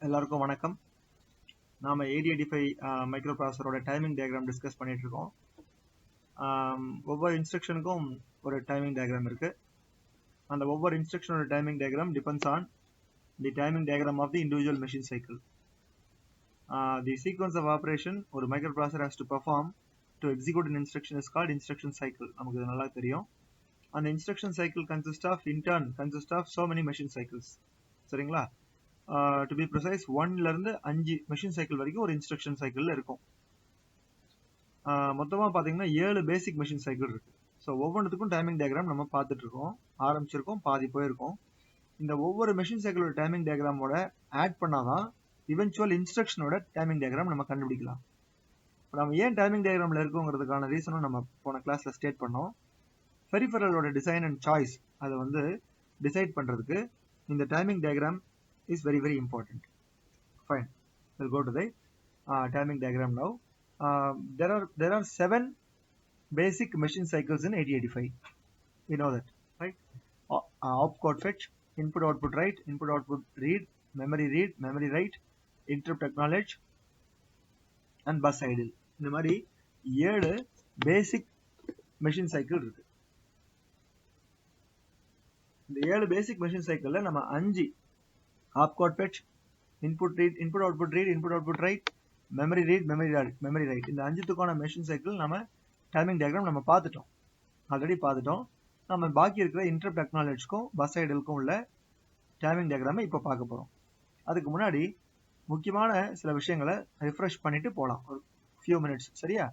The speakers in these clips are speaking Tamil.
எல்லாருக்கும் வணக்கம். நாம 8085 மைக்ரோ ப்ராசஸரோட டைமிங் டயக்ராம் டிஸ்கஸ் பண்ணிட்டு இருக்கோம். ஒவ்வொரு இன்ஸ்ட்ரக்ஷனுக்கும் ஒரு டைமிங் டயக்ராம் இருக்கு. அந்த ஒவ்வொரு இன்ஸ்ட்ரக்ஷனோட timing diagram depends on the timing diagram of the individual machine cycle. The sequence of operation ஒரு microprocessor has to perform to execute an instruction is called instruction cycle. நமக்கு இது நல்லா தெரியும். அந்த instruction cycle consists of so many machine cycles. சரிங்களா? To be precise 1 ல இருந்து 5 மெஷின் சைக்கிள் வரைக்கும் ஒரு இன்ஸ்ட்ரக்ஷன் சைக்கிள்ல இருக்கும். மொத்தமா பாத்தீங்கன்னா 7 பேசிக் மெஷின் சைக்கிள் இருக்கு. ஸோ ஒவ்வொன்றுத்துக்கும் டைமிங் டயக்ராம் நம்ம பார்த்துட்டு இருக்கோம், ஆரம்பிச்சிருக்கோம், பாதி போயிருக்கோம். இந்த ஒவ்வொரு மெஷின் சைக்கிளோட டைமிங் டயக்ராமோட ஆட் பண்ணாதான் இவென்ச்சுவல் இன்ஸ்ட்ரக்ஷனோட டைமிங் டயக்ராம் நம்ம கண்டுபிடிக்கலாம். நம்ம ஏன் டைமிங் டயக்ராம்ல இருக்கோங்கிறதுக்கான ரீசனும் நம்ம போன கிளாஸ்ல ஸ்டேட் பண்ணோம். பெரிஃபரலோட டிசைன் அண்ட் சாய்ஸ் அதை வந்து டிசைட் பண்றதுக்கு இந்த timing diagram is very important. Fine, we'll go to the timing diagram now. There are 7 basic machine cycles in 8085. We know that, right? Opcode fetch, input output write, input output read, memory write, interrupt acknowledge and bus idle. இந்த மாதிரி 7 basic machine cycle இருக்கு. இந்த 7 basic machine cycleல நம்ம 5 opcode fetch, input output read, input output write, memory read, memory write. இந்த அஞ்சுத்துக்கான மெஷின் சைக்கிள் நம்ம டைமிங் டயக்ராம் நம்ம ஆல்ரெடி பார்த்துட்டோம். நம்ம பாக்கி இருக்கிற இன்டரப்ட் அக்னாலஜ்க்கும் பஸ் ஐடலுக்கும் உள்ள டைமிங் டயக்ராமை இப்போ பார்க்க போறோம். அதுக்கு முன்னாடி முக்கியமான சில விஷயங்களை ரிஃப்ரெஷ் பண்ணிட்டு போகலாம், ஒரு ஃபியூ மினிட்ஸ். சரியா?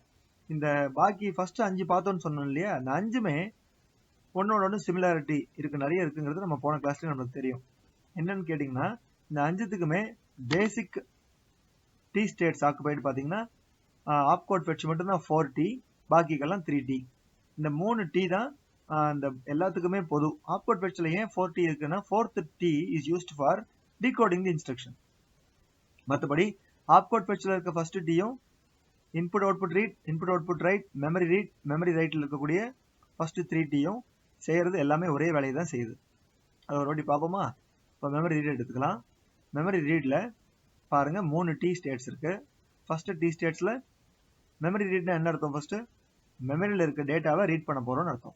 இந்த பாக்கி ஃபர்ஸ்ட் 5 பார்த்தோம்னு சொன்னோம் இல்லையா, அந்த 5மே ஒன்னோட சிமிலாரிட்டி இருக்கு, நிறைய இருக்குங்கிறது நம்ம போன கிளாஸ்ல நமக்கு தெரியும். என்னன்னு கேட்டீங்கன்னா, இந்த 5த்துக்குமே பேசிக் டி ஸ்டேட்ஸ் ஆக்குபைடு பாத்தீங்கன்னா ஆப்கோட் ஃபெட்ச் மட்டும் தான் 4T, பாக்கிக்கெல்லாம் 3T. இந்த 3T தான் இந்த எல்லாத்துக்குமே பொது. ஆப்கோட் ஃபெட்ச்ல ஏன் 4T இருக்குன்னா, 4th T is used for decoding the instruction. மற்றபடி ஆப்கோட் ஃபெட்ச்ல இருக்க ஃபர்ஸ்ட் Tயும் input output read, input output write, memory ரைட்ல இருக்கக்கூடிய ஃபர்ஸ்ட் 3Tயும் செய்யறது எல்லாமே ஒரே வேலையை தான் செய்யுது. அது ஒரு வாட்டி பார்ப்போமா? இப்போ மெமரி ரீட் எடுத்துக்கலாம். மெமரி ரீட்ல பாருங்க 3 T ஸ்டேட்ஸ் இருக்கு. ஃபர்ஸ்ட் T ஸ்டேட்ஸ்ல மெமரி ரீட்னா என்ன அர்த்தம்? ஃபர்ஸ்ட் மெமரியில இருக்க டேட்டாவை ரீட் பண்ண போறோம்னு அர்த்தம்.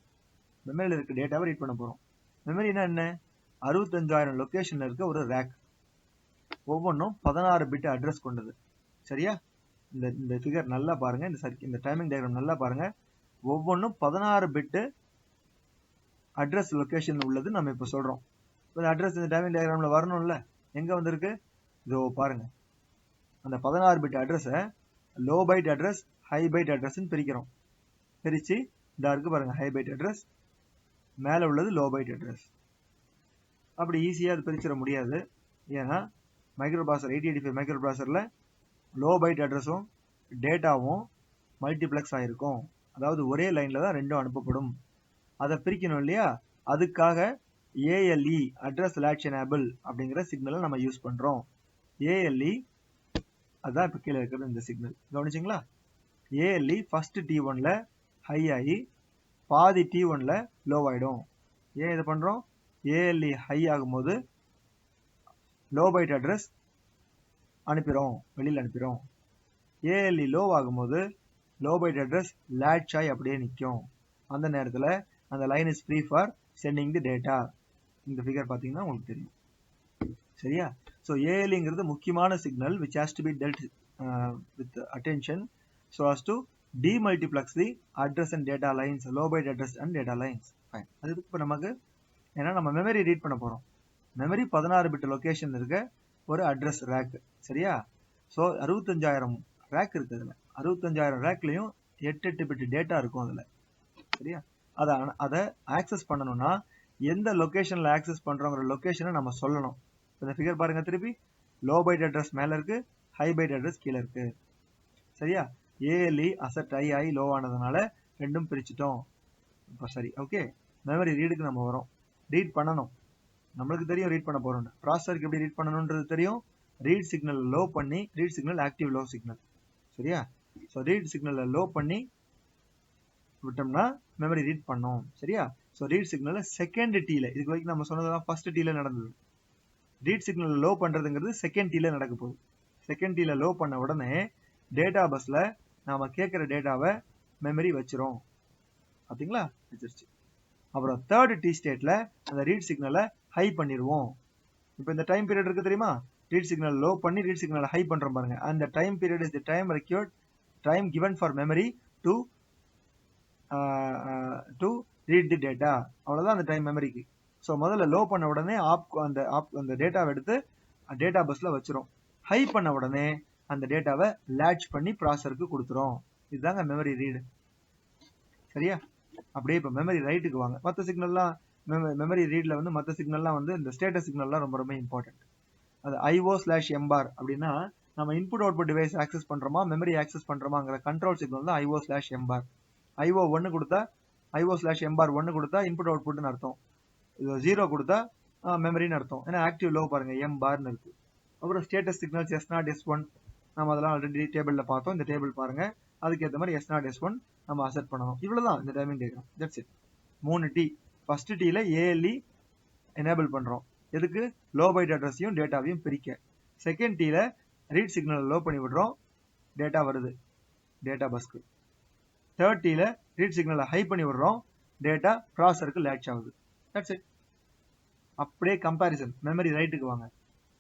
மெமரியில இருக்க டேட்டாவை ரீட் பண்ண போறோம். மெமரினா என்ன? 65000 லொகேஷன்ல இருக்க ஒரு ரேக். ஒவ்வொன்றும் 16 பிட் அட்ரஸ் கொண்டது. சரியா? இந்த ஃபிகர் நல்லா பாருங்க, இந்த டைமிங் டயக்ராம் நல்லா பாருங்க. ஒவ்வொன்றும் 16 பிட் அட்ரஸ் லொகேஷன் உள்ளது நம்ம இப்ப சொல்றோம். இந்த அட்ரஸ் இந்த டைமிங் டயக்ராம்ல வரணும்ல, எங்க வந்திருக்கு? இதோ பாருங்க. அந்த 16 பிட் அட்ரஸை low byte address, high byte address பிரிக்கிறோம். பிரிச்சு இதா இருக்கு பாருங்க, ஹை பைட் அட்ரஸ், மேல உள்ளது லோ பைட் அட்ரஸ். அப்படி ஈஸியா அது பிரிச்சிட முடியாது. ஏன்னா மைக்ரோ ப்ராசஸர் 8085 மைக்ரோ ப்ராசஸர்ல லோ பைட் அட்ரஸும் டேட்டாவும் மல்டிப்ளெக்ஸ் ஆயிருக்கும். அதாவது ஒரே லைன்ல தான் ரெண்டும் அனுப்பப்படும். அதை பிரிக்கணும் இல்லையா? அதுக்காக ALE அட்ரஸ் latch enable அப்படிங்கிற சிக்னலை நம்ம யூஸ் பண்றோம். ALE அதான் இப்ப கீழே இருக்கிறது இந்த சிக்னல். கவனிச்சிங்களா? ALE ஃபர்ஸ்ட் T1ல ஹை ஆகி பாதி T1ல லோ ஆயிடும். ஏன் இதை பண்றோம்? ALE ஹை ஆகும்போது லோ பைட் அட்ரஸ் அனுப்பிடும், வெளியில் அனுப்பிடும். ALE லோ ஆகும்போது லோ பைட் அட்ரஸ் latch ஆகி அப்படியே நிற்கும். அந்த நேரத்தில் அந்த line is free for sending the data. இந்த ஃபிகர் பாத்தீங்கன்னா உங்களுக்கு தெரியும். சரியா? சோ ALEங்கிறது முக்கியமான signal which has to be dealt with attention so as to demultiplex the address and data lines, low byte address and data lines. Fine. அதுக்கு இப்ப நமக்கு ஏன்னா நம்ம மெமரி ரீட் பண்ண போறோம். மெமரி 16 பிட் லொகேஷன் இருக்க ஒரு அட்ரஸ் ரேக். சரியா? சோ 65000 ரேக் இருக்கு. அதுல 65000 ரேக்லயும் 8 பிட் டேட்டா இருக்கும் அதுல. சரியா? அதை ஆக்சஸ் பண்ணணும்னா எந்த லொகேஷன்ல ஆக்சஸ் பண்றோங்கிற லொகேஷனை நம்ம சொல்லணும். இந்த ஃபிகர் பாருங்க, திருப்பி லோ பைட் அட்ரஸ் மேல இருக்கு, ஹை பைட் அட்ரஸ் கீழே இருக்கு. சரியா? ALE அசெட் ஹை ஆகி லோ ஆனதுனால ரெண்டும் பிரிச்சுட்டோம். இப்போ சரி, ஓகே. மெமரி ரீடுக்கு நம்ம வரோம். ரீட் பண்ணணும், நம்மளுக்கு தெரியும் ரீட் பண்ண போறோம்னு. ப்ராசஸருக்கு எப்படி ரீட் பண்ணணும்ன்றது தெரியும். ரீட் சிக்னல் லோ பண்ணி, read signal active low signal. சரியா? ஸோ ரீட் சிக்னலை லோ பண்ணி விட்டோம்னா மெமரி ரீட் பண்ணோம். சரியா? ஸோ ரீட் சிக்னல் செகண்ட் Tல, இதுக்கு வரைக்கும் நம்ம சொன்னதெல்லாம் ஃபர்ஸ்ட் Tல நடந்தது. ரீட் சிக்னல் லோ பண்றதுங்கிறது செகண்ட் டீல நடக்க போகுது. செகண்ட் டீல லோ பண்ண உடனே டேட்டா பஸ்ல நாம கேட்கிற டேட்டாவை மெமரி வச்சிரும். பாத்தீங்களா? வச்சிருச்சு. அப்புறம் தேர்ட் டி ஸ்டேட்ல அந்த ரீட் சிக்னலை ஹை பண்ணிடுவோம். இப்போ இந்த டைம் பீரியட் இருக்கு தெரியுமா? ரீட் சிக்னல் லோ பண்ணி ரீட் சிக்னலை ஹை பண்றோம் பாருங்க. அந்த time period is the time required time given for memory to read the data. அவ்வளவுதான் அந்த டைம் மெமரிக்கு. ஸோ முதல்ல லோ பண்ண உடனே அந்த டேட்டாவை எடுத்து டேட்டா பஸ்ல வச்சிரும். ஹை பண்ண உடனே அந்த டேட்டாவை லேட்ச் பண்ணி ப்ராசருக்கு கொடுத்துரும். இதுதாங்க மெமரி ரீடு. சரியா? அப்படியே இப்போ மெமரி ரைட்டுக்கு வாங்க. மற்ற சிக்னல்லாம் மெமரி ரீட்ல வந்து மற்ற சிக்னல்லாம் வந்து இந்த ஸ்டேட்டஸ் சிக்னல்லாம் ரொம்ப ரொம்ப இம்பார்ட்டன்ட். அது IO/MBAR அப்படின்னா நம்ம இன்புட் அவுட்புட் டிவைஸ் ஆக்சஸ் பண்றோமா மெமரி ஆக்சஸ் பண்றோமாங்கிற கண்ட்ரோல் சிக்னல் தான் IO/MBAR. IO 1 கொடுத்தா IO/MBAR 1 கொடுத்தா இன்புட் அவுட்புட்னு அர்த்தம். 0 கொடுத்தா மெமரின்னு அர்த்தம். ஏன்னா ஆக்டிவ் லோ பாருங்க M-barன்னு இருக்கு. அப்புறம் ஸ்டேட்டஸ் சிக்னல்ஸ் S0 S1 நம்ம அதெல்லாம் ஆல்ரெடி டேபிள்ல பார்த்தோம். இந்த டேபிள் பாருங்க. அதுக்கேற்ற மாதிரி S0 S1 நம்ம அசெட் பண்ணணும். இவ்வளவுதான் இந்த timing diagram. That's it. 3 T. First டீல ALE எனேபிள் பண்றோம். எதுக்கு? லோ பைட் அட்ரஸையும் டேட்டாவையும் பிரிக்க. செகண்ட் டீல ரீட் சிக்னல் லோ பண்ணி விடுறோம். டேட்டா வருது டேட்டா பஸ்க்கு. தேர்ட் டீல ரீட் சிக்னலை ஹை பண்ணி விடுறோம். டேட்டா ப்ராசருக்கு லேட்ச் ஆகுது. That's it. அப்படியே கம்பாரிசன் மெமரி ரைட்டுக்கு வாங்க.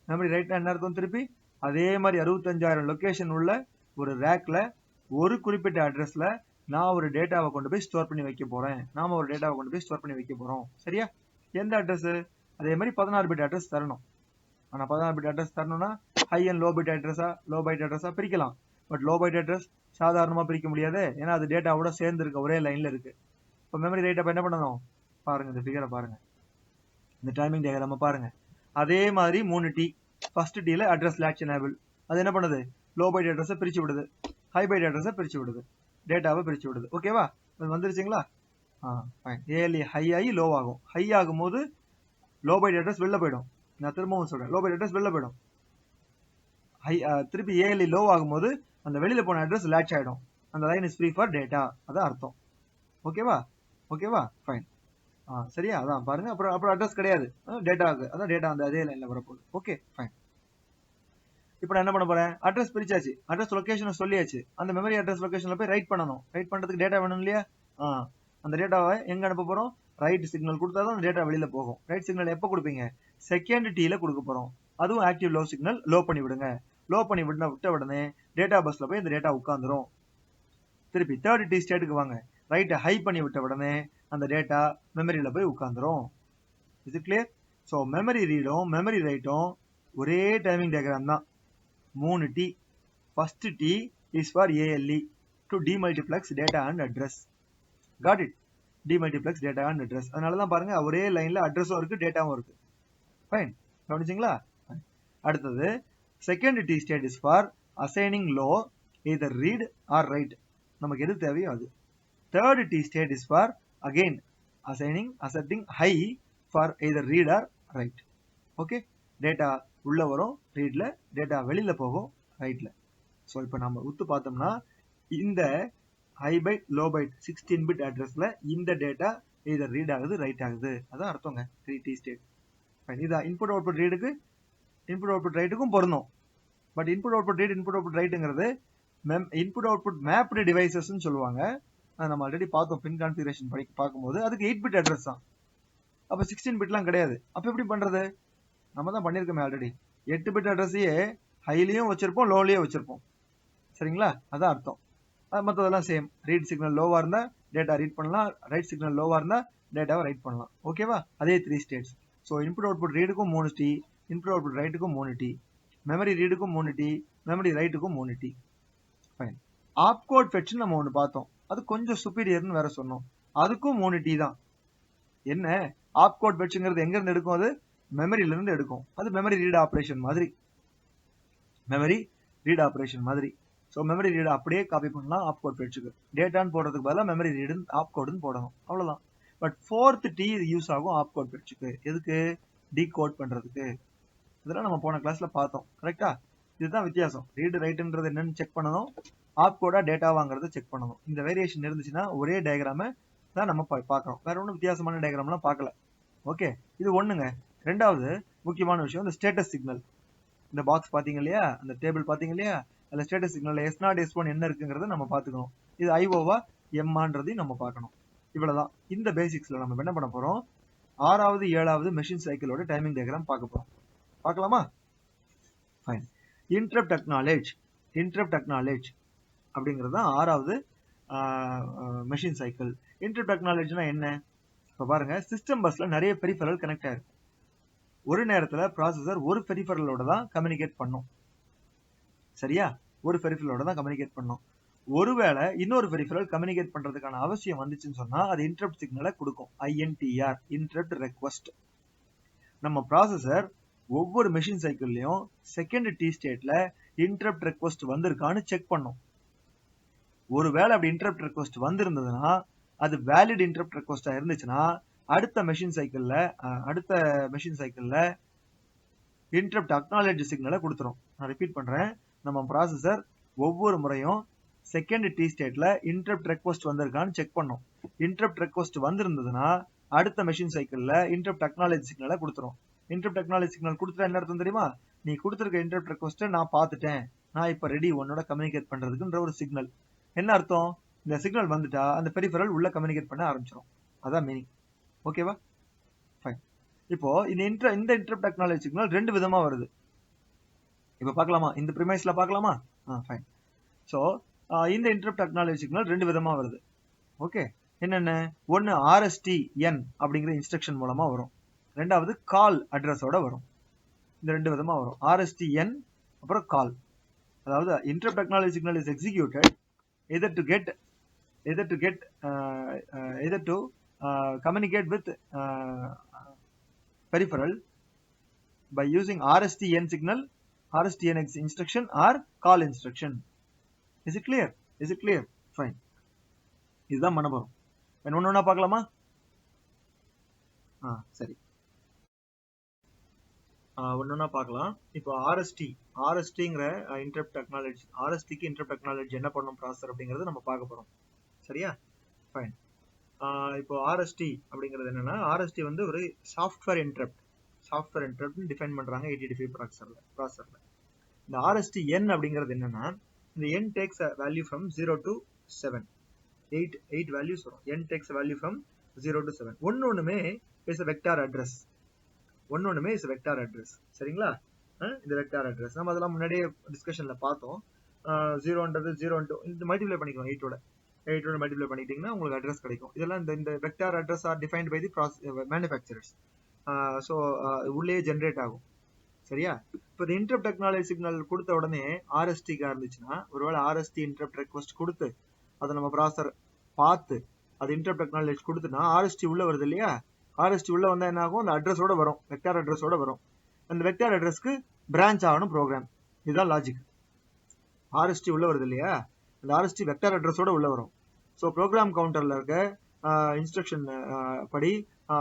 மெமரி ரைட்னா என்ன அர்த்தம்? திருப்பி அதே மாதிரி 65,000 லொகேஷன் உள்ள ஒரு ரேக்ல ஒரு குறிப்பிட்ட அட்ரஸ்ல நான் ஒரு டேட்டாவை கொண்டு போய் ஸ்டோர் பண்ணி வைக்க போறேன். நாம ஒரு டேட்டாவை கொண்டு போய் ஸ்டோர் பண்ணி வைக்க போறோம். சரியா? எந்த அட்ரஸ்? அதே மாதிரி 16 பிட் அட்ரஸ் தரணும். ஆனா 16 பிட் அட்ரஸ் தரணும்னா ஹை அண்ட் லோ பைட் அட்ரஸா பிரிக்கலாம். பட் லோ பைட் அட்ரஸ் சாதாரணமா பிரிக்க முடியாது. ஏன்னா அது டேட்டாவோட சேர்ந்து இருக்க ஒரே லைன்ல இருக்கு. இப்போ மெமரி ரைட் அப்ப என்ன பண்ணணும் பாருங்க. இந்த ஃபிகரை பாருங்க. இந்த டைமிங் டயக்ராம பாருங்க. அதே மாதிரி 3 T. ஃபர்ஸ்ட் டீல அட்ரஸ் லேட்ச் எனேபிள். அது என்ன பண்ணுது? லோ பைட் அட்ரஸை பிரிச்சு விடுது. ஹை பைட் அட்ரஸை பிரிச்சு விடுது. டேட்டாவை பிரிச்சு விடுது. ஓகேவா? வந்துருச்சுங்களா? ஃபைன். ALE ஹை ஆகி லோ ஆகும். ஹை ஆகும்போது லோ பைட் அட்ரஸ் வெளில போயிடும். நான் திரும்பவும் சொல்றேன். லோ பைட் அட்ரஸ் வெளில போயிடும். திருப்பி ALE லோ ஆகும்போது அந்த வெளியில போன அட்ரஸ் லேட்ச் ஆயிடும். அந்த line is free for data. அதான் அர்த்தம். ஓகேவா? ஃபைன். சரியா? அதான் பாருங்க. அப்புறம் அட்ரஸ் கிடையாது. டேட்டாவுக்கு அதான் டேட்டா அந்த அதே லைன்ல வரப்போகுது. Okay fine. இப்போ நான் என்ன பண்ண போறேன்? அட்ரஸ் பிரிச்சாச்சு. அட்ரஸ் லொகேஷனை சொல்லியாச்சு. அந்த மெமரி அட்ரஸ் லொகேஷன்ல போய் ரைட் பண்ணணும். ரைட் பண்றதுக்கு டேட்டா வேணும் இல்லையா? அந்த டேட்டாவை எங்க அனுப்ப போறோம்? ரைட் சிக்னல் கொடுத்தாதான் அந்த டேட்டா வெளியில போகும். ரைட் சிக்னல் எப்போ கொடுப்பீங்க? செகண்ட் டீல கொடுக்க போறோம். அதுவும் ஆக்டிவ் லோ சிக்னல் லோ பண்ணி விடுங்க. லோ பண்ணி விட்ட உடனே டேட்டா பஸ்ல போய் இந்த டேட்டா உட்காந்துரும். திருப்பி தேர்ட் டி ஸ்டேட்டுக்கு வாங்க. ரைட்டை ஹை பண்ணி விட்ட உடனே அந்த டேட்டா மெமரியில போய் உட்காந்துரும். இது கிளியர்? ஸோ மெமரி ரீடும் மெமரி ரைட்டும் ஒரே டைமிங் டயக்ராம் தான். 3 T. First T is for ALE to demultiplex data and address. Got it? Demultiplex data and address. அதனால தான் பாருங்க ஒரே லைன்ல அட்ரஸும் இருக்கு டேட்டாவும் இருக்கு. ஃபைன். கவனிச்சிங்களா? அடுத்தது second T state is for assigning low either read or write. நமக்கு எது தேவையோ அது. Third T state is for again asserting high for either read or write. Okay? Data உள்ள வரும் ரீட்ல, டேட்டா வெளியில போகும் ரைட்ல. ஸோ இப்போ நம்ம உத்து பார்த்தோம்னா இந்த high byte low byte 16 bit அட்ரஸ்ல இந்த டேட்டா எய்தர் ரீட் ஆகுது ரைட் ஆகுது. அதான் அர்த்தங்க 3 T ஸ்டேட். இதான் இன்புட் அவுட்புட் ரீடுக்கு இன்புட் அவுட்புட் ரைட்டுக்கும் பொருந்தும். But input output read input output ரைட்டுங்கிறது இன்புட் அவுட்புட் மேப்டு டிவைசஸ்ன்னு சொல்லுவாங்க. நம்ம ஆல்ரெடி பார்த்தோம் பின் கான்ஃபிகரேஷன் பார்க்கும்போது. அதுக்கு 8 பிட் அட்ரஸ் தான். அப்போ 16 பிட்லாம் கிடையாது. அப்போ எப்படி பண்றது? நம்ம தான் பண்ணியிருக்கோமே ஆல்ரெடி. 8 பிட் அட்ரஸையே ஹைலியும் வச்சிருப்போம் லோலியும் வச்சிருப்போம். சரிங்களா? அதான் அர்த்தம். மற்றதெல்லாம் சேம். ரீட் சிக்னல் லோவா இருந்தா டேட்டா ரீட் பண்ணலாம். ரைட் சிக்னல் லோவா இருந்தா டேட்டாவை ரைட் பண்ணலாம். ஓகேவா? அதே 3 ஸ்டேட்ஸ். ஸோ இன்புட் அவுட்புட் ரீடுக்கும் 3 T, இன்புட் அவுட்புட் ரைட்டுக்கும் 3 T, மெமரி ரீடுக்கும் 3 T, மெமரி ரைட்டுக்கும் 3 T. ஃபைன். ஆப்கோட் ஃபெட்ச்னு நம்ம ஒன்று பார்த்தோம். அது கொஞ்சம் சுப்பீரியர்னு வேற சொன்னோம். அதுக்கும் 3 T தான். என்ன ஆப்கோட் ஃபெட்ச்ங்கிறது எங்க இருந்து எடுக்கும்? அது மெமரியில இருந்து எடுக்கும். அது மெமரி ரீட் ஆபரேஷன் மாதிரி. ஸோ மெமரி ரீட் அப்படியே காப்பி பண்ணலாம் ஆப்கோட் ஃபெட்ச்சுக்கு. டேட்டான்னு போடுறதுக்கு பதிலாக மெமரி ரீடு ஆப்கோடுன்னு போடணும். அவ்வளோதான். பட் 4th T யூஸ் ஆகும் ஆப்கோட் ஃபெட்ச்சுக்கு. எதுக்கு? டீகோட் பண்றதுக்கு. இதெல்லாம் நம்ம போன கிளாஸ்ல பார்த்தோம். கரெக்டா? இதுதான் வித்தியாசம். ரீடு ரைட்டுன்றது என்னன்னு செக் பண்ணணும். ஆப்கோடா டேட்டா வாங்குறத செக் பண்ணணும். இந்த வேரியேஷன் இருந்துச்சுன்னா ஒரே டயக்ராம தான் நம்ம பார்க்கறோம். வேற ஒன்றும் வித்தியாசமான டயக்ராம்லாம் பார்க்கல. ஓகே? இது ஒண்ணுங்க. ரெண்டாவது முக்கியமான விஷயம் இந்த ஸ்டேட்டஸ் சிக்னல். இந்த பாக்ஸ் பாத்தீங்க இல்லையா, அந்த டேபிள் பாத்தீங்க இல்லையா, அதுல ஸ்டேட்டஸ் சிக்னல் S0 S1 என்ன இருக்குங்கிறத நம்ம பாத்துக்கணும். இது ஐஓவா எம்மான்றதையும் நம்ம பார்க்கணும். இவ்வளவுதான். இந்த பேசிக்ஸ்ல நம்ம என்ன பண்ண போறோம், 6வது 7வது மெஷின் சைக்கிளோட டைமிங் டயக்ராம் பார்க்க போறோம். பார்க்கலாமா? Fine. Interrupt acknowledge. Interrupt acknowledge அப்படிங்கிறது தான் 6வது மெஷின் சைக்கிள். இன்டரப்ட் அக்னாலேஜ்னா என்ன? இப்ப பாருங்க, சிஸ்டம் பஸ்ல நிறைய பெரிஃபரல் கனெக்ட் ஆயிருக்கு. ஒரு நேரத்துல ப்ராசஸர் ஒரு பெரிஃபரலோட தான் கம்யூனிகேட் பண்ணும். சரியா? ஒரு பெரிஃபரலோட தான் கம்யூனிகேட் பண்ணும். ஒருவேளை இன்னொரு பெரிஃபரல் கம்யூனிகேட் பண்றதுக்கான அவசியம் வந்துச்சுன்னு சொன்னா அது இன்டரப்ட் சிக்னலை கொடுக்கும். INTR, interrupt request. நம்ம ப்ராசஸர் ஒவ்வொரு மெஷின் சைக்கிள்லயும் செகண்ட் டி ஸ்டேட்ல இன்டரப்ட் ரெக்வெஸ்ட் வந்திருக்கான்னு செக் பண்ணும். ஒருவேளை அப்படி இன்டரப்ட் ரெக்வெஸ்ட் வந்திருந்ததுன்னா, அது வேலிட் இன்டரப்ட் ரெக்வெஸ்டா இருந்துச்சுன்னா அடுத்த மெஷின் சைக்கிள்ல இன்டரப்ட் அக்னாலேஜ் சிக்னலை கொடுத்துரும். நான் ரிப்பீட் பண்றேன், நம்ம ப்ராசஸர் ஒவ்வொரு முறையும் செகண்ட் டி ஸ்டேட்ல இன்டரப்ட் ரெக்வெஸ்ட் வந்திருக்கான்னு செக் பண்ணும். இன்டரப்ட் ரெக்வெஸ்ட் வந்திருந்ததுன்னா அடுத்த மெஷின் சைக்கிள்ல இன்டரப்ட் அக்னாலேஜ் சிக்னலை கொடுத்துரும். இன்டரப்ட் அக்னாலேஜ் சிக்னல் கொடுத்துட்டா என்ன அர்த்தம் தெரியுமா? நீ கொடுத்துருக்க இன்டரப்ட் ரெக்வெஸ்ட்டை நான் பார்த்துட்டேன், நான் இப்ப ரெடி உன்னோட கம்யூனிகேட் பண்றதுக்குன்ற ஒரு சிக்னல். என்ன அர்த்தம்? இந்த சிக்னல் வந்துட்டா அந்த பெரிஃபரல் உள்ள கம்யூனிகேட் பண்ண ஆரம்பிச்சிடும். அதான் மீனிங். ஓகேவா? ஃபைன். இப்போ இந்த இன்டரப்ட் அக்னாலேஜ் சிக்னல் ரெண்டு விதமா வருது. இப்ப பார்க்கலாமா? இந்த பிரிமைஸ்ல பார்க்கலாமா? ஃபைன். சோ இந்த இன்டரப்ட் அக்னாலேஜ் சிக்னல் ரெண்டு விதமா வருது. ஓகே, என்னென்ன? ஒன்னு RSTN அப்படிங்கிற இன்ஸ்ட்ரக்ஷன் மூலமா வரும். ரெண்டாவது கால் அட்ரஸோட வரும். இந்த ரெண்டு விதமா வரும், RSTN அப்புறம் கால். அதாவது interrupt acknowledge signal is executed either to communicate with peripheral by using RSTN signal, RSTN instruction or call instruction. Is it clear? Fine. இதுதான் பண்ண போறோம். ஒண்ணு பார்க்கலாமா? சரி, ஒண்ணா பார்க்கலாம். இப்போ RSTங்கிற இன்டரப்ட் அக்னாலேஜ், RSTக்கு இன்டரப்ட் அக்னாலேஜ் என்ன பண்ணும் ப்ராசஸர் அப்படிங்கறத நம்ம பார்க்க போறோம். சரியா? ஃபைன். இப்போ RST அப்படிங்கிறது என்னன்னா, RST வந்து ஒரு சாஃப்ட்வேர் இன்டரப்ட் டிஃபைன் பண்றாங்க 8085 ப்ராசஸர்ல. இந்த RSTN அப்படிங்கிறது என்னன்னா, இந்த N takes a value from 0 to 7. 8 values வரும். N takes a value from 0 to 7. ஒன்னொண்ணுமே is a vector address. சரிங்களா? இந்த வெக்டார் அட்ரஸ் நம்ம அதெல்லாம் முன்னாடியே டிஸ்கஷன்ல பார்த்தோம். 0ன்றது 0 இந்த மல்டிப்ளை பண்ணிக்கணும் 8ஓட மல்டிப்ளை பண்ணிட்டீங்கன்னா உங்களுக்கு அட்ரஸ் கிடைக்கும். இதெல்லாம் இந்த vector address are defined by the manufacturers. So உள்ளே ஜெனரேட் ஆகும். சரியா? இப்போ இந்த இன்டரப்ட் அக்னாலேஜ் சிக்னல் கொடுத்த உடனே RSTக்கு இருந்துச்சுன்னா, ஒருவேளை RST இன்டரப்ட் ரெக்வெஸ்ட் கொடுத்து அதை நம்ம ப்ராசஸர் பார்த்து அது இன்டரப்ட் அக்னாலேஜ் கொடுத்துனா RST உள்ள வருது இல்லையா? RST உள்ள வந்தா என்ன ஆகும்? அந்த அட்ரஸோட வரும், வெக்டார் அட்ரஸோட வரும். அந்த வெக்டார் அட்ரஸ்க்கு பிரான்ச் ஆகணும் ப்ரோக்ராம். இதுதான் லாஜிக். RST உள்ள வருது இல்லையா? அந்த RST வெக்டார் அட்ரஸோட உள்ள வரும். ஸோ ப்ரோக்ராம் கவுண்டர்ல இருக்க இன்ஸ்ட்ரக்ஷன் படி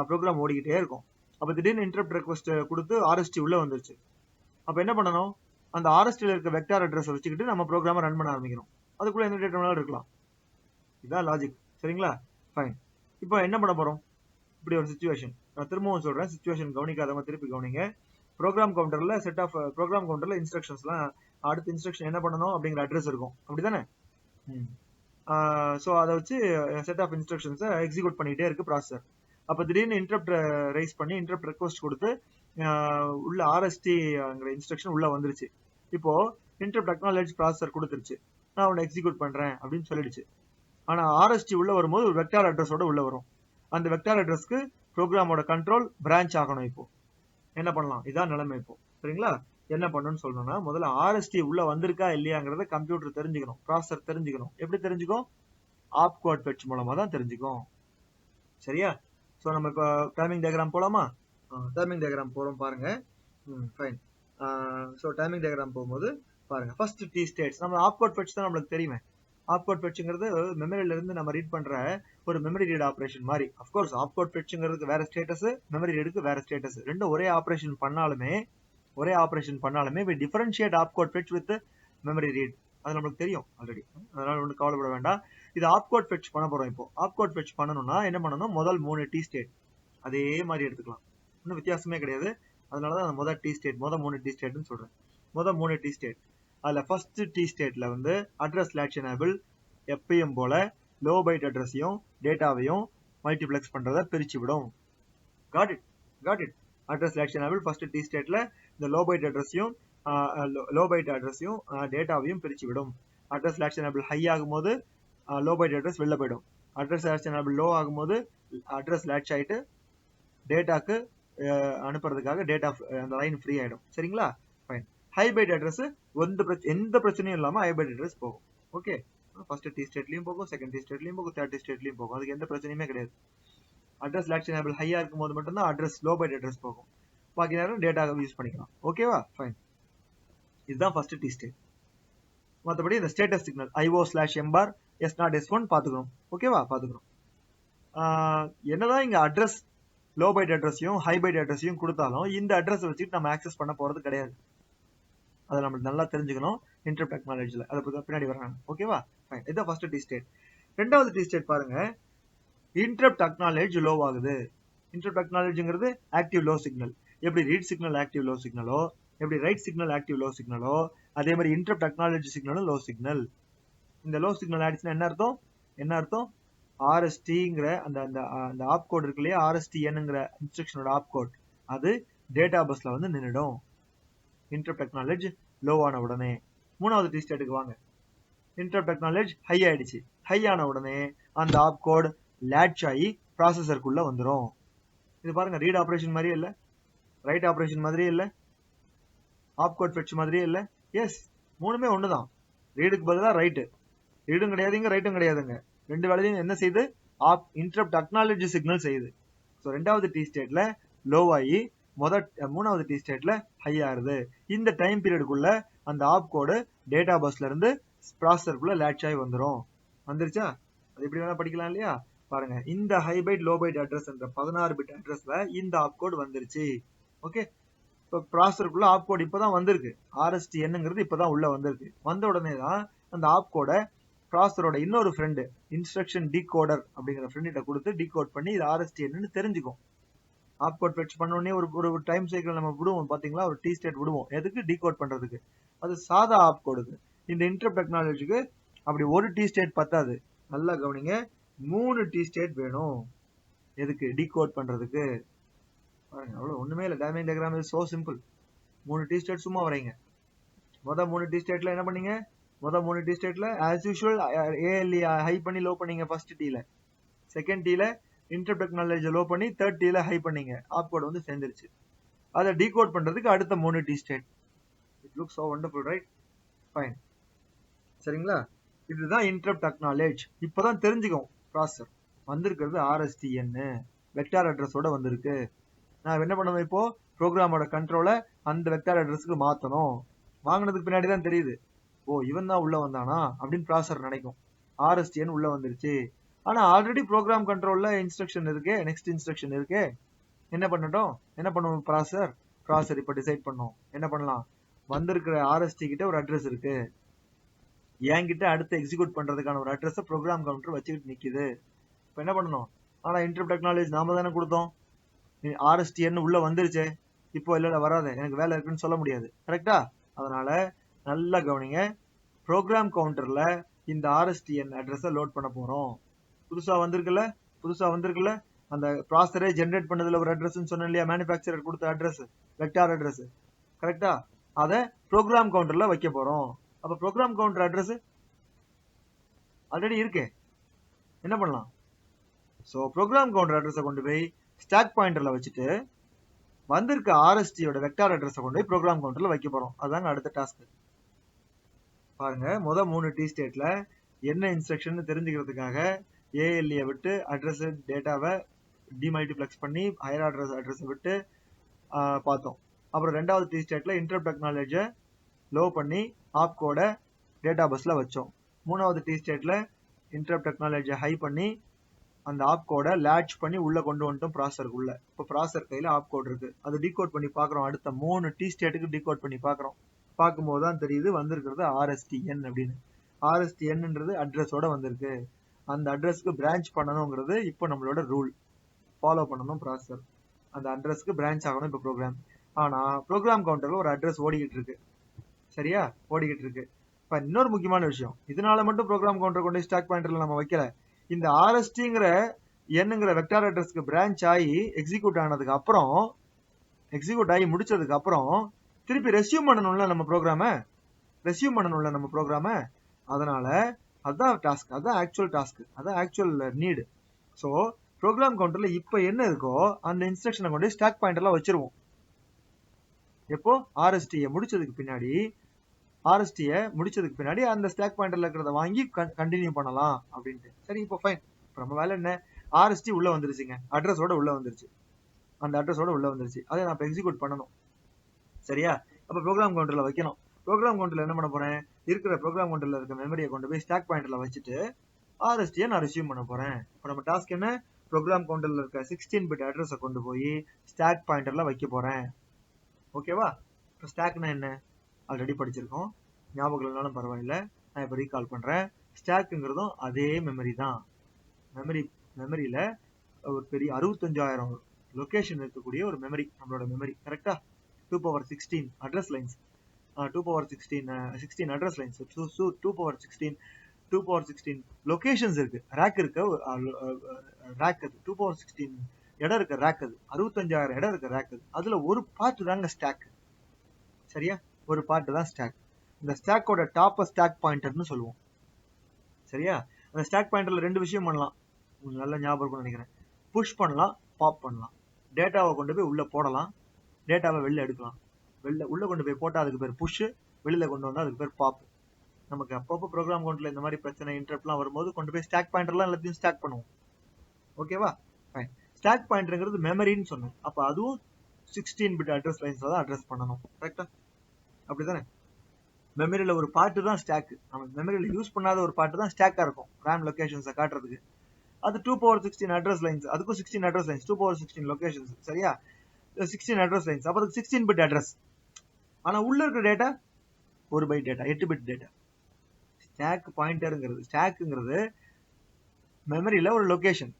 ப்ரோக்ராம் ஓடிக்கிட்டே இருக்கும். அப்போ திடீர்னு இன்டரப்ட் ரெக்வெஸ்ட் கொடுத்து RST உள்ள வந்துருச்சு. அப்போ என்ன பண்ணணும்? அந்த RSTல இருக்க வெக்டார் அட்ரஸ் வச்சுக்கிட்டு நம்ம ப்ரோக்ராமை ரன் பண்ண ஆரம்பிக்கணும். அதுக்குள்ள எந்த டேட்டா வேணாலும் இருக்கலாம். இதுதான் லாஜிக். சரிங்களா? ஃபைன். இப்போ என்ன பண்ண போறோம்? இப்படி ஒரு சிச்சுவேஷன், நான் திரும்பவும் சொல்றேன், சிச்சுவேஷன் கவனிக்காதவங்க திருப்பி கவனிங்க. ப்ரோக்ராம் கவுண்டர்ல இன்ஸ்ட்ரக்ஷன்ஸ்லாம் அடுத்த இன்ஸ்ட்ரக்ஷன் என்ன பண்ணணும் அப்படிங்கிற அட்ரஸ் இருக்கும். அப்படிதானே? ஸோ அதை வச்சு செட் ஆஃப் இன்ஸ்ட்ரக்ஷன்ஸை எக்ஸிக்யூட் பண்ணிட்டே இருக்கு ப்ராசஸர். அப்போ திடீர்னு இன்டரப்ட் ரைஸ் பண்ணி இன்டரப்ட் ரெக்வெஸ்ட் கொடுத்து உள்ள RSTங்கிற இன்ஸ்ட்ரக்ஷன் உள்ள வந்துருச்சு. இப்போ இன்டரப்ட் அக்னாலேஜ் ப்ராசஸர் கொடுத்துருச்சு, நான் உன்னை எக்ஸிக்யூட் பண்றேன் அப்படின்னு சொல்லிடுச்சு. ஆனா RST உள்ள வரும்போது ஒரு வெக்டார் அட்ரஸோட உள்ள வரும். அந்த வெக்டார் அட்ரஸ்க்கு ப்ரோக்ராமோட கண்ட்ரோல் பிரான்ச் ஆகணும். இப்போ என்ன பண்ணலாம்? இதான் நிலைமை. இப்போ சரிங்களா? என்ன பண்ணணும்னு சொல்லணும்னா, முதல்ல RST உள்ள வந்திருக்கா இல்லையாங்கிறத கம்ப்யூட்டர் தெரிஞ்சுக்கணும், ப்ராசஸர் தெரிஞ்சுக்கணும். எப்படி தெரிஞ்சுக்கும்? ஆப்கோட் ஃபெட்ச் மூலமா தான் தெரிஞ்சுக்கும். சரியா? ஸோ நம்ம இப்போ டைமிங் டயக்ராம் போலாமா? டைமிங் டயக்ராம் போறோம் பாருங்க. ஃபைன். ஸோ டைமிங் டயக்ராம் போகும்போது பாருங்க, ஃபர்ஸ்ட் டி ஸ்டேட்ஸ் நம்ம ஆப்கோட் ஃபெட்ச் தான் நம்மளுக்கு தெரியுமே. ஆப்கோட் ஃபெட்ச்ங்கிறது மெமரியில இருந்து நம்ம ரீட் பண்ற ஒரு மெமரி ரீட் ஆபரேஷன் மாதிரி. அஃப்கோர்ஸ் ஆப்கோட் ஃபெட்ச்ங்கிறதுக்கு வேற ஸ்டேட்டஸ், மெமரி ரீடுக்கு வேற ஸ்டேட்டஸ். ரெண்டும் ஒரே ஆபரேஷன் பண்ணாலுமே we differentiate opcode fetch with memory read. அது நமக்கு தெரியும் ஆல்ரெடி, அதனால ஒன்றும் கவலைப்பட வேண்டாம். இது ஆப்கோட் ஃபெட்ச் பண்ண போறோம். இப்போ ஆப்கோட் ஃபெட்ச் பண்ணணும்னா என்ன பண்ணணும்? முதல் 3 டி ஸ்டேட் அதே மாதிரி எடுத்துக்கலாம், ஒன்றும் வித்தியாசமே கிடையாது. அதனாலதான் அந்த முதல் டி ஸ்டேட், மூணு டி ஸ்டேட்னு சொல்றேன். மூணு டி ஸ்டேட். அதுல ஃபர்ஸ்ட் டி ஸ்டேட்ல வந்து அட்ரஸ் லேட்ச் எனேபிள் எப்பயும் போல லோ பைட் அட்ரஸையும் டேட்டாவையும் மல்டிப்ளெக்ஸ் பண்றதை பிரிச்சு விடும். Got it. Address latch enable first T ஸ்டேட்ல இந்த லோ பைட் அட்ரஸையும் டேட்டாவையும் பிரிச்சு விடும். அட்ரஸ் லேட்ச் எனேபிள் ஹை ஆகும்போது லோ பைட் அட்ரஸ் வெளில போயிடும். அட்ரஸ் லேட்ச் எனேபிள் லோ ஆகும்போது அட்ரஸ் லேட்ச் ஆயிட்டு டேட்டாக்கு அனுப்புறதுக்காக டேட்டா அந்த லைன் ஃப்ரீ ஆயிடும். சரிங்களா? ஃபைன். ஹை பைட் அட்ரஸ் எந்த பிரச்சனையும் இல்லாம ஹை பைட் அட்ரஸ் போகும். ஓகே, ஃபர்ஸ்ட் டி ஸ்டேட்லயும் போகும், செகண்ட் டி ஸ்டேட்லயும் போகும், தேர்ட் டி ஸ்டேட்லயும் போகும். அதுக்கு எந்த பிரச்சனையுமே கிடையாது. அட்ரஸ் லேட்ச் எனேபிள் ஹையா இருக்கும் போது மட்டும்தான் அட்ரஸ் லோ பைட் அட்ரஸ் போகும். பாக்கி நேரம் டேட்டா யூஸ் பண்ணிக்கலாம். ஓகேவா? ஃபைன். இதுதான் ஃபர்ஸ்ட் டி ஸ்டேட். மற்றபடி இந்த status signal IO/M S0 S1 பாத்துக்கணும். ஓகேவா? பாத்துக்கணும். என்னதான் இங்க அட்ரஸ் லோ பைட் அட்ரஸையும் ஹை பைட் அட்ரஸையும் கொடுத்தாலும் இந்த அட்ரஸ் வச்சுட்டு நம்ம ஆக்சஸ் பண்ண போறது கிடையாது. அதை நம்ம நல்லா தெரிஞ்சுக்கணும் இன்டரப்ட் டெக்னாலஜில. அதை பின்னாடி வராங்க. ஓகேவா? ஃபைன். இதான் ஃபர்ஸ்ட் டி ஸ்டேட். ரெண்டாவது டி ஸ்டேட் பாருங்க. இன்டரப்ட் அக்னாலேஜ் லோ ஆகுது. இன்டரப்ட் அக்னாலேஜ்ங்கிறது ஆக்டிவ் லோ சிக்னல். எப்படி ரீட் சிக்னல் ஆக்டிவ் லோ சிக்னலோ, எப்படி ரைட் சிக்னல் ஆக்டிவ் லோ சிக்னலோ, அதே மாதிரி இன்டரப்ட் அக்னாலேஜ் சிக்னலும் லோ சிக்னல். இந்த லோ சிக்னல் ஆயிடுச்சுன்னா என்ன அர்த்தம்? RSTங்கிற அந்த ஆப் கோட் இருக்கு இல்லையா, RSTNங்கிற இன்ஸ்ட்ரக்ஷனோட ஆப் கோட், அது டேட்டா பஸ்ல வந்து நின்னுடும். இன்டரப்ட் அக்னாலேஜ் லோ ஆன உடனே. மூணாவது டி ஸ்டேட்டுக்கு வாங்க. இன்டரப்ட் அக்னாலேஜ் ஹை ஆயிடுச்சு. ஹை ஆன உடனே அந்த ஆப் கோட் லேட்ச் ஆகி ப்ராசஸருக்குள்ள வந்துடும். இது பாருங்க, ரீட் ஆபரேஷன் மாதிரியே இல்ல, ரைட் ஆபரேஷன் மாதிரியே இல்ல, ஆப் கோட் ஃபெட்ச் மாதிரியே இல்ல. எஸ், மூணுமே ஒண்ணுதான். ரீடுக்கு பதிலா ரைட்டு. ரீடும் கிடையாதுங்க, ரைட்டும் கிடையாதுங்க. ரெண்டு வேலையும் என்ன செய்யுது? இன்டரப்ட் அக்னாலேஜ் சிக்னல் செய்யுது. ஸோ ரெண்டாவது டி ஸ்டேட்ல லோ ஆகி மூணாவது டி ஸ்டேட்ல ஹை ஆகுது. இந்த டைம் பீரியடுக்குள்ள அந்த ஆப் கோடு டேட்டா பஸ்ல இருந்து ப்ராசஸருக்குள்ள லேட்ச் ஆகி வந்துடும். வந்துருச்சா? அது எப்படி வேணா படிக்கலாம் இல்லையா? பாருங்க, இந்த high byte low byte address என்ற 16 பிட் அட்ரஸ்ல இந்த ஆப் கோட் வந்துருச்சு. ஓகே, இப்போ ப்ராசஸருக்குள்ள ஆப் கோட் இப்பதான் வந்திருக்கு. RSTNங்கிறது இப்பதான் உள்ள வந்திருக்கு. வந்த உடனே தான் அந்த ஆப் கோட ப்ராசஸரோட இன்னொரு ஃப்ரெண்டு இன்ஸ்ட்ரக்ஷன் டீகோடர் அப்படிங்கிற ஃப்ரெண்ட கொடுத்து டீகோட் பண்ணி இது RSTNன்னு தெரிஞ்சுக்கும். ஆப் கோட் ஃபெட்ச் பண்ண உடனே ஒரு டைம் சைக்கிள் நம்ம விடுவோம் பாத்தீங்களா, ஒரு டி ஸ்டேட் விடுவோம். எதுக்கு? டீகோட் பண்றதுக்கு. அது சாதா ஆப் கோடுக்கு. இந்த இன்டரப்ட் டெக்னாலஜிக்கு அப்படி ஒரு டி ஸ்டேட் பத்தாது. நல்லா கவனிங்க, 3 டி ஸ்டேட் வேணும். எதுக்கு? டீகோட் பண்றதுக்கு. பாருங்க, அவ்வளவு ஒண்ணுமே இல்ல. Timing diagram is so simple. 3 D state சும்மா வரைங்க. மொதல் 3 டி ஸ்டேட்ல என்ன பண்ணீங்க? மொதல் 3 டி ஸ்டேட்ல ஆஸ் யூஷுவல் ALE ஹை பண்ணி லோ பண்ணீங்க ஃபர்ஸ்ட் டீல. செகண்ட் டீல இன்டரப்ட் டெக்னாலஜி லோ பண்ணி தேர்ட் டீல ஹை பண்ணீங்க. ஆப் கோட் வந்து சேர்ந்துருச்சு. அதை டீகோட் பண்றதுக்கு அடுத்த 3 D state. It looks so wonderful, right? Fine. சரிங்களா? இதுதான் இன்டரப்ட் அக்னாலேஜ். இப்பதான் தெரிஞ்சுக்கும் ப்ராசஸர் வந்திருக்கிறது RSTN வெக்டார் அட்ரஸோட வந்திருக்கு. நான் என்ன பண்ணுவேன்? இப்போ ப்ரோக்ராமோட கண்ட்ரோலை அந்த வெக்டார் அட்ரஸ்க்கு மாத்தணும். வாங்கினதுக்கு பின்னாடி தான் தெரியுது, ஓ இவன் தான் உள்ள வந்தானா அப்படின்னு ப்ராசஸர் நினைக்கும். RSTN உள்ள வந்துருச்சு. ஆனா ஆல்ரெடி ப்ரோக்ராம் கண்ட்ரோல்ல இன்ஸ்ட்ரக்ஷன் இருக்கு, நெக்ஸ்ட் இன்ஸ்ட்ரக்ஷன் இருக்கு. என்ன பண்ணுவோம்? ப்ராசஸர் இப்ப டிசைட் பண்ணும். என்ன பண்ணலாம்? வந்திருக்கிற RST கிட்ட ஒரு அட்ரஸ் இருக்கு, என்கிட்ட அடுத்து எக்ஸிக்யூட் பண்றதுக்கான ஒரு அட்ரஸ் ப்ரோக்ராம் கவுண்டர் வச்சுக்கிட்டு நிக்குது. இப்ப என்ன பண்ணணும்? ஆனா இன்டரப்ட் டெக்னாலஜி நாம தானே கொடுத்தோம். RSTN உள்ள வந்துருச்சு, இப்போ இல்ல வராது, எனக்கு வேலை இருக்குன்னு சொல்ல முடியாது. கரெக்டா? அதனால நல்லா கவனிங்க, ப்ரோக்ராம் கவுண்டர்ல இந்த RSTN அட்ரஸை லோட் பண்ண போறோம். புதுசா வந்திருக்குல்ல, அந்த ப்ராசஸரே ஜெனரேட் பண்ணதுல ஒரு அட்ரஸ் சொன்னேன் இல்லையா, மேனுஃபேக்சரர் கொடுத்த அட்ரஸ், வெக்டார் அட்ரஸ். கரெக்டா? அதை ப்ரோக்ராம் கவுண்டர்ல வைக்க போறோம். அப்ப ப்ரோக்ராம் கவுண்டர் அட்ரஸ் ஆல்ரெடி இருக்கே, என்ன பண்ணலாம்? சோ ப்ரோக்ராம் கவுண்டர் அட்ரஸை கொண்டு போய் ஸ்டாக் பாயிண்டர்ல வச்சுட்டு வந்திருக்க RSTயோட வெக்டார் அட்ரஸை கொண்டு போய் ப்ரோக்ராம் கவுண்டர்ல வைக்க போறோம். அதாங்க அடுத்த டாஸ்க். பாருங்க, முதல் 3 டி ஸ்டேட்ல என்ன இன்ஸ்ட்ரக்ஷன் தெரிஞ்சுக்கிறதுக்காக ALE விட்டு அட்ரஸ் டேட்டாவை டிமல்டிப்ளெக்ஸ் பண்ணி ஹையர் ஆர்டர் அட்ரஸை விட்டு பார்த்தோம். அப்புறம் ரெண்டாவது டி ஸ்டேட்ல இன்டரப்ட் டெக்னாலஜியை லோ பண்ணி ஆப் கோட டேட்டா பஸ்ல வச்சோம். மூணாவது டி ஸ்டேட்ல இன்டரப்ட் டெக்னாலஜியை ஹை பண்ணி அந்த ஆப் கோட லேட்ச் பண்ணி உள்ள கொண்டு வந்துட்டோம் ப்ராசஸருக்குள்ள. இப்போ ப்ராசஸர் கையில ஆப் கோட் இருக்கு, அது டீகோட் பண்ணி பாக்குறோம். அடுத்த 3 டி ஸ்டேட்டுக்கு டீகோட் பண்ணி பாக்குறோம். பார்க்கும்போது தான் தெரியுது வந்திருக்கிறது RSTN அப்படின்னு. RSTNன்றது அட்ரஸோட வந்திருக்கு. அந்த அட்ரஸ்க்கு பிரான்ச் பண்ணணுங்கிறது இப்போ நம்மளோட ரூல். ஃபாலோ பண்ணணும் ப்ராசஸர். அந்த அட்ரஸ்க்கு பிரான்ச் ஆகணும் இப்போ ப்ரோக்ராம். ஆனா ப்ரோக்ராம் கவுண்டர்ல ஒரு அட்ரஸ் ஓடிக்கிட்டு இருக்கு. சரியா, ஓடிக்கிட்டு இருக்கு. இப்ப இன்னொரு முக்கியமான விஷயம், இதனால மட்டும் ப்ரோக்ராம் கவுண்டர் கொண்டு ஸ்டாக் பாயிண்டர்ல நம்ம வைக்கல. இந்த RSTங்கிற என்னங்கிற வெக்டார் அட்ரஸ்க்கு பிரான்ச் ஆகி எக்ஸிக்யூட் ஆனதுக்கு அப்புறம், எக்ஸிக்யூட் ஆகி முடிச்சதுக்கு அப்புறம் திருப்பி ரெஸ்யூம் பண்ணணும்ல நம்ம ப்ரோக்ராம. அதனால அதான் டாஸ்க், அதான் ஆக்சுவல் டாஸ்க், அதான் ஆக்சுவல் நீடு. ஸோ ப்ரோக்ராம் கவுண்டர்ல இப்ப என்ன இருக்கோ அந்த இன்ஸ்ட்ரக்ஷனை கொண்டு ஸ்டாக் பாயிண்டர்ல வச்சிருவோம். எப்போ RST முடிச்சதுக்கு பின்னாடி அந்த ஸ்டாக் பாயிண்டர்ல இருக்கிறத வாங்கி கண்டினியூ பண்ணலாம் அப்படின்ட்டு. சரி, இப்போ ஃபைன். இப்போ நம்ம வேலை என்ன, RST உள்ள வந்துருச்சுங்க, அட்ரஸோட உள்ள வந்துருச்சு, அந்த அட்ரஸோட உள்ள வந்துருச்சு. அதை நான் இப்போ எக்ஸிக்யூட் பண்ணணும். சரியா, அப்போ ப்ரோக்ராம் கவுண்டர்ல வைக்கணும். ப்ரோக்ராம் கவுண்டர்ல என்ன பண்ண போறேன், இருக்கிற ப்ரோக்ராம் கவுண்டர்ல இருக்க மெமரியை கொண்டு போய் ஸ்டாக் பாயிண்டர்ல வச்சுட்டு RST நான் ரெஸ்யூம் பண்ண போறேன். இப்போ நம்ம டாஸ்க் என்ன, ப்ரோக்ராம் கவுண்டர்ல இருக்க 16-பிட் அட்ரஸை கொண்டு போய் ஸ்டாக் பாயிண்டர்ல வைக்க போறேன். ஓகேவா? இப்போ ஸ்டாக்னா என்ன ஆல்ரெடி படிச்சிருக்கோம், ஞாபகம் இல்லைனாலும் பரவாயில்ல, நான் இப்போ ரீகால் பண்றேன். ஸ்டாக்குங்கிறதும் அதே மெமரி தான். மெமரியில ஒரு பெரிய 65,000 லொகேஷன் இருக்கக்கூடிய ஒரு மெமரி நம்மளோட மெமரி. கரெக்டா? 2/16 address lines, 2/16 address lines, 2/16 locations இருக்கு, ரேக் இருக்க ரேக், அது 2/16 இடம் இருக்க ரேக், அது 65,000 இடம் இருக்க ரேக். அதுல ஒரு பார்ட் தாங்க ஸ்டாக். சரியா, ஒரு பார்ட் தான் ஸ்டாக். இந்த ஸ்டாக்கோட டாப்ப ஸ்டாக் பாயிண்டர்னு சொல்லுவோம். சரியா, அந்த ஸ்டாக் பாயிண்டர்ல ரெண்டு விஷயம் பண்ணலாம், உங்களுக்கு நல்ல ஞாபகம் இருக்கும்னு நினைக்கிறேன். புஷ் பண்ணலாம், பாப் பண்ணலாம். டேட்டாவை கொண்டு போய் உள்ள போடலாம், டேட்டாவை வெளில எடுக்கலாம். உள்ள கொண்டு போய் போட்டா அதுக்கு பேர் புஷ், வெளியில கொண்டு வந்தா அதுக்கு பேர் பாப். நமக்கு அப்பப்போ ப்ரோக்ராம் கவுண்டர்ல இந்த மாதிரி பிரச்சனை இன்டரப்ட்லாம் வரும்போது கொண்டு போய் ஸ்டாக் பாயிண்டர்லாம் எல்லாத்தையும் ஸ்டாக் பண்ணுவோம். ஓகேவா? ஃபைன். ஸ்டாக் பாயிண்டர்ங்கிறது மெமரின்னு சொன்னேன், அப்ப அதுவும் 16-பிட் அட்ரஸ் லைன்ஸ்ல தான் அட்ரஸ் பண்ணணும். கரெக்டா? அப்படிதானே? மெமரியில ஒரு பார்ட் தான் ஸ்டாக், நம்ம மெமரியில யூஸ் பண்ணாத ஒரு பார்ட் தான் ஸ்டாக்கா இருக்கும் ரேம் லொகேஷன்ஸை காட்டுறதுக்கு. அது 2/16 அட்ரஸ் லைன்ஸ், அதுக்கும் 16 அட்ரஸ் லைன்ஸ், 2/16 லொகேஷன்ஸ். சரியா, 16 அட்ரஸ் லைன்ஸ், அப்ப அதுக்கு 16-பிட் அட்ரஸ். ஆனா உள்ள இருக்கிற டேட்டா 1 பைட் டேட்டா, 8-பிட் டேட்டா. ஸ்டாக்குங்கிறது மெமரியில ஒரு லொகேஷன்.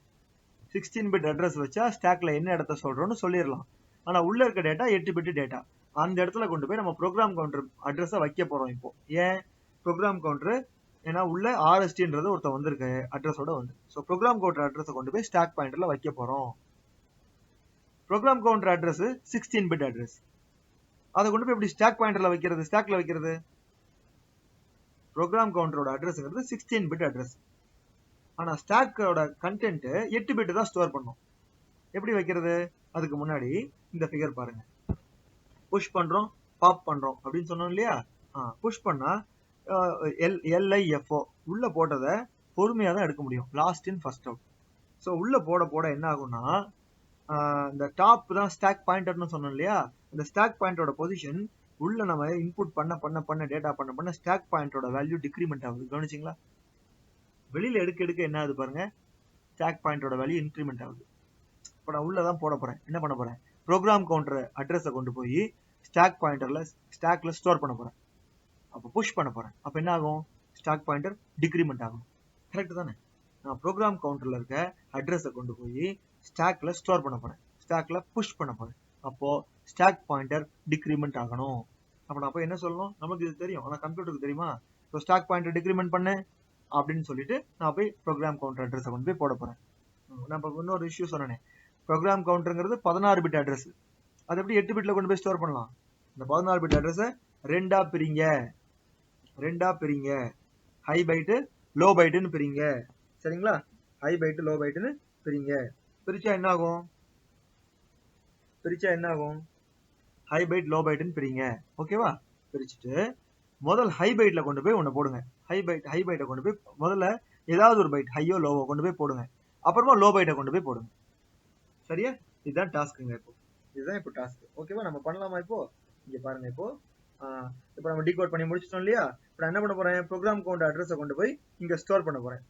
16-பிட் அட்ரஸ் வச்சா ஸ்டாக்ல என்ன இடத்த சொல்றோம்னு சொல்லிடலாம். ஆனா உள்ள இருக்க டேட்டா 8-பிட் டேட்டா. அந்த இடத்துல கொண்டு போய் நம்ம ப்ரோக்ராம் கவுண்டர் அட்ரஸை வைக்க போறோம். இப்போ ஏன் ப்ரோக்ராம் கவுண்டர், ஏன்னா உள்ள RSTன்றது ஒருத்த வந்திருக்கு அட்ரஸோட வந்து. ஸோ ப்ரோக்ராம் கவுண்டர் அட்ரஸை கொண்டு போய் ஸ்டாக் பாயிண்டர்ல வைக்க போறோம். ப்ரோக்ராம் கவுண்டர் அட்ரஸ் 16-பிட் அட்ரஸ், அதை கொண்டு போய் எப்படி ஸ்டாக் பாயிண்டர்ல வைக்கிறது, ஸ்டாக்ல வைக்கிறது? ப்ரோக்ராம் கவுண்டரோட அட்ரஸ்ங்கிறது 16-பிட் அட்ரஸ். ஆனா ஸ்டாக்கோட கண்டென்ட் 8-பிட் தான் ஸ்டோர் பண்ணும். எப்படி வைக்கிறது? அதுக்கு முன்னாடி இந்த ஃபிகர் பாருங்க. புஷ் பண்றோம், பாப் பண்றோம் அப்படின்னு சொன்னோம் இல்லையா? புஷ் பண்ணா LIFO உள்ள போட்டதை பொறுமையா தான் எடுக்க முடியும், last in first out. So உள்ள போட என்ன ஆகும்னா, இந்த டாப் தான் ஸ்டாக் பாயிண்டர்னு சொன்னோம் இல்லையா? இந்த ஸ்டாக் பாயிண்டரோட பொசிஷன் உள்ள நம்ம இன்புட் பண்ண டேட்டா பண்ண ஸ்டாக் பாயிண்டரோட வேல்யூ டிக்ரிமெண்ட் ஆகுது. கவனிச்சிங்களா? வெளியில எடுக்க என்ன ஆகுது பாருங்க, ஸ்டாக் பாயிண்டரோட வேல்யூ இன்க்ரிமெண்ட் ஆகுது. இப்போ நான் உள்ளதான் போட போறேன், என்ன பண்ண போறேன், ப்ரோக்ராம் கவுண்டர் அட்ரஸை கொண்டு போய் ஸ்டாக் பாயிண்டர்ல ஸ்டாக்ல ஸ்டோர் பண்ண போறேன். அப்போ புஷ் பண்ண போறேன், அப்ப என்ன ஆகும், ஸ்டாக் பாயிண்டர் டிக்ரிமெண்ட் ஆகும். கரெக்ட் தானே? நான் ப்ரோக்ராம் கவுண்டர்ல இருக்க அட்ரஸை கொண்டு போய் ஸ்டாக்ல ஸ்டோர் பண்ண போறேன், ஸ்டாக்ல புஷ் பண்ண போறேன். அப்போ ஸ்டாக் பாயிண்டர் டிக்ரிமெண்ட் ஆகணும். அப்ப நான் போய் என்ன சொல்லணும், நமக்கு இது தெரியும், ஆனா கம்ப்யூட்டருக்கு தெரியுமா? ஸோ ஸ்டாக் பாயிண்டர் டிக்ரிமெண்ட் பண்ணு அப்படின்னு சொல்லிட்டு நான் போய் ப்ரோக்ராம் கவுண்டர் அட்ரஸை கொண்டு போய் போட போறேன். நான் இப்போ இன்னொரு இஷ்யூ சொன்னேன், ப்ரோக்ராம் கவுண்டருங்கிறது 16-பிட் அட்ரஸ், அது எப்படி 8-பிட்ல கொண்டு போய் ஸ்டோர் பண்ணலாம்? இந்த 16-பிட் அட்ரஸை ரெண்டா பிரிங்க, ஹை பைட்டு லோ பைட்டுன்னு பிரிங்க. சரிங்களா? ஹை பைட்டு லோ பைட்டுன்னு பிரிங்க. பிரிச்சா என்ன ஆகும், ஹை பைட் லோ பைட்டுன்னு பிரிங்க. ஓகேவா? பிரிச்சுட்டு முதல் ஹை பைட்ல கொண்டு போய் ஒன்னு போடுங்க. ஹை பைட்டை கொண்டு போய் முதல்ல ஏதாவது ஒரு பைட், ஹையோ லோவோ கொண்டு போய் போடுங்க. அப்புறமா லோ பைட்டை கொண்டு போய் போடுங்க. சரியா? இதுதான் டாஸ்க்குங்க. இதுதான் இப்போ டாஸ்க். ஓகேவா? நம்ம பண்ணலாமா? இப்போ இங்க பாருங்க, இப்போ நம்ம டீகோட் பண்ணி முடிச்சிட்டோம் இல்லையா? இப்போ நான் என்ன பண்ண போறேன், ப்ரோக்ராம் கவுண்டர் அட்ரஸை கொண்டு போய் இங்க ஸ்டோர் பண்ண போறேன்.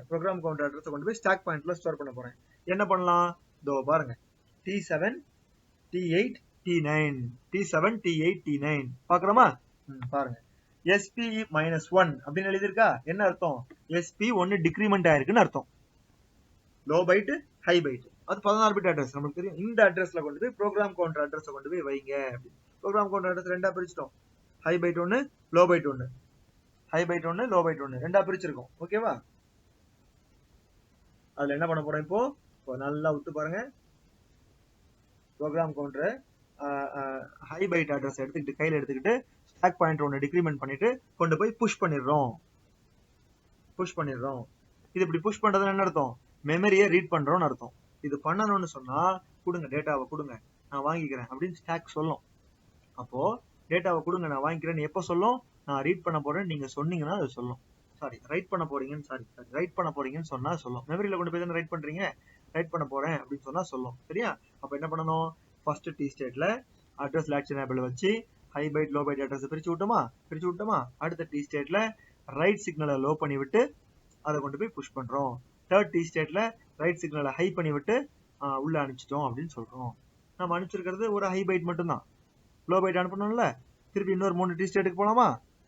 ப்ரோக்ராம் கவுண்டர் அட்ரஸை கொண்டு போய் ஸ்டாக் பாயிண்ட்ல ஸ்டோர் பண்ண போறேன். என்ன பண்ணலாம்? இதோ பாருங்க, T7 T8 T9 T7 T8 T9 பாக்குறோமா? பாருங்க, SP-1 அப்படின்னு எழுதிருக்கா. என்ன அர்த்தம்? SP 1 டிக்ரிமெண்ட் ஆயிருக்குன்னு அர்த்தம். லோ பைட் ஹை பைட், அது 16 பிட் அட்ரஸ் நமக்கு தெரியும். இந்த அட்ரஸ்ல கொண்டு போய் ப்ரோக்ராம் கவுண்டர் அட்ரஸ் கொண்டு போய் வைங்க. ப்ரோக்ராம் கவுண்டர் அட்ரஸ் ரெண்டா பிரிச்சிட்டோம். High byte 1, low byte 1. High byte 1, low byte 1 ரெண்டா பிரிச்சிருக்கோம். ஓகேவா? அதுல என்ன பண்ண போறோம் இப்போ நல்லா உத்து பாருங்க. Program counter high byte address எடுத்துக்கிட்டு கையில எடுத்துக்கிட்டு ஸ்டாக் பாயிண்டர் ஒன்னு டிக்ரிமெண்ட் பண்ணிட்டு கொண்டு போய் புஷ் பண்ணிடுறோம். இது இப்படி புஷ் பண்றது என்ன அர்த்தம்? மெமரியை ரீட் பண்றோம்னு அர்த்தம். இது பண்ணணும்னு சொன்னா கொடுங்க, டேட்டாவை கொடுங்க, நான் வாங்கிக்கிறேன் அப்படின்னு ஸ்டாக் சொல்லும். அப்போ டேட்டாவை கொடுங்க, நான் வாங்கிக்கிறேன்னு எப்போ சொல்லும்? நான் ரீட் பண்ண போறேன் நீங்க சொன்னீங்கன்னா அது சொல்லும். சாரி, ரைட் பண்ண போறீங்கன்னு சொன்னா சொல்லும். மெமரியில கொண்டு போய் தானே ரைட் பண்றீங்க. ரைட் பண்ண போறேன் அப்படின்னு சொன்னா சொல்லும். சரியா? அப்ப என்ன பண்ணணும்? ஃபர்ஸ்ட் டி ஸ்டேட்ல அட்ரஸ் லாட்ச் எனேபிள் வச்சு high byte low byte address பிரிச்சு விட்டோமா? அடுத்த டி ஸ்டேட்ல ரைட் சிக்னலை லோ பண்ணி விட்டு அதை கொண்டு போய் புஷ் பண்றோம். தேர்ட் டி ஸ்டேட்ல ரைட் சிக்னலை ஹை பண்ணி விட்டு உள்ள அனுப்பிச்சிட்டோம் அப்படின்னு சொல்றோம். நம்ம அனுப்பிச்சிருக்கிறது ஒரு ஹை பைட் மட்டும்தான். லோ பைட் அனுப்பணும்ல. திருப்பி இன்னொரு 3 டி ஸ்டேட்டுக்கு போலாமா?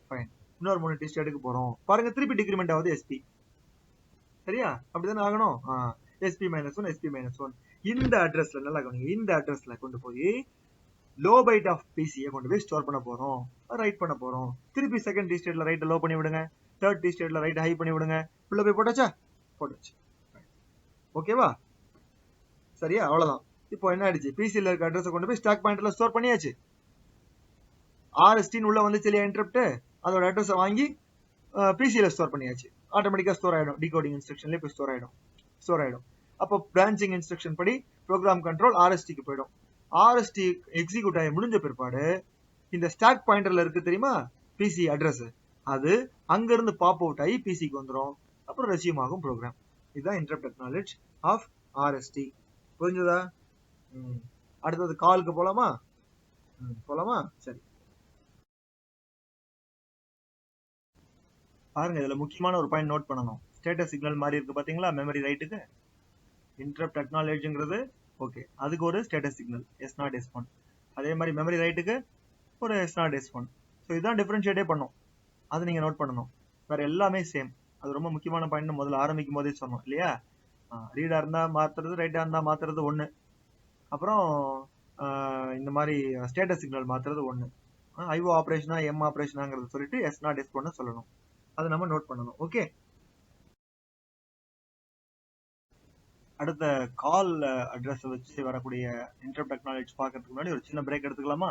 ஃபைன், இன்னொரு 3 டி ஸ்டேட்டுக்கு போறோம். பாருங்க, திருப்பி டிக்ரிமெண்ட் ஆகுது எஸ்பி. சரியா? அப்படிதானே ஆகணும். SP -1, SP -1. இந்த அட்ரஸ்ல நல்லா கவனிங்க. இந்த அட்ரஸ்ல கொண்டு போய் லோ பைட் ஆஃப் பிசியை கொண்டு போய் ஸ்டோர் பண்ண போறோம், ரைட் பண்ண போறோம். திருப்பி செகண்ட் டி ஸ்டேட்ல ரைட் லோ பண்ணி விடுங்க, தேர்ட் டி ஸ்டேட்ல ரைட் ஹை பண்ணி விடுங்க. உள்ள போய் போட்டாச்சு. ஓகேவா? சரியா? அவ்வளவுதான். இப்போ என்ன ஆயிடுச்சு? பிசில இருக்க அட்ரஸ் கொண்டு போய் ஸ்டாக் பாயிண்டர்ல ஸ்டோர் பண்ணியாச்சு. RST உள்ள வந்துச்சு இல்லையா இன்டரப்ட், அதோட அட்ரஸ் வாங்கி பிசில ஸ்டோர் பண்ணியாச்சு. ஆட்டோமேட்டிக்கா ஸ்டோர் ஆயிடும். டிகோடிங் இன்ஸ்ட்ரக்ஷன்ல போய் ஸ்டோர் ஆயிடும். அப்போ பிரான்ச்சிங் இன்ஸ்ட்ரக்ஷன் படி ப்ரோக்ராம் கண்ட்ரோல் RSTக்கு போயிடும். RST எக்ஸிக்யூட் ஆகி முடிஞ்ச பிற்பாடு இந்த ஸ்டாக் பாயிண்டர்ல இருக்கு தெரியுமா பிசி அட்ரஸ், அது அங்க இருந்து பாப் அவுட் ஆகி பிசிக்கு வந்துடும். அப்புறம் ரெசியூம் ஆகும் ப்ரோக்ராம். இதுதான் இன்டரப்ட் அக்னாலெட்ஜ் ஆஃப் RST. புரிஞ்சுதா? அடுத்தது காலுக்கு போலாமா? சரி, பாருங்க. இதுல முக்கியமான ஒரு பாயிண்ட் நோட் பண்ணணும். ஸ்டேட்டஸ் சிக்னல் மாதிரி இருக்கு பாத்தீங்களா மெமரி ரைட்டுக்கு. இன்டரப்ட் அக்னாலெட்ஜ்ங்கிறது ஓகே, அதுக்கு ஒரு ஸ்டேட்டஸ் சிக்னல் S0 S1. அதே மாதிரி மெமரி ரைட்டுக்கு ஒரு S0 S1. ஸோ இதுதான் டிஃபரன்ஷியேட்டே பண்ணும். அது நீங்க நோட் பண்ணணும். வேற எல்லாமே சேம். அது ரொம்ப முக்கியமான பாயிண்ட். முதல்ல ஆரம்பிக்கும் போதே சொன்னோம் இல்லையா? ரீடா இருந்தா மாத்துறது, ரைட்டா இருந்தா மாத்துறது ஒண்ணு. அப்புறம் இந்த மாதிரி ஸ்டேட்டஸ் சிக்னல் மாத்துறது ஒண்ணு. ஐஓ ஆப்ரேஷனா எம் ஆப்ரேஷனாங்கிறது சொல்லிட்டு S0 S1 சொல்லணும். அதை நம்ம நோட் பண்ணணும். ஓகே, அடுத்த கால் அட்ரஸ் வச்சு வரக்கூடிய இன்டரப்ட் அக்னாலெட்ஜ் பார்க்கறதுக்கு முன்னாடி ஒரு சின்ன பிரேக் எடுத்துக்கலாமா?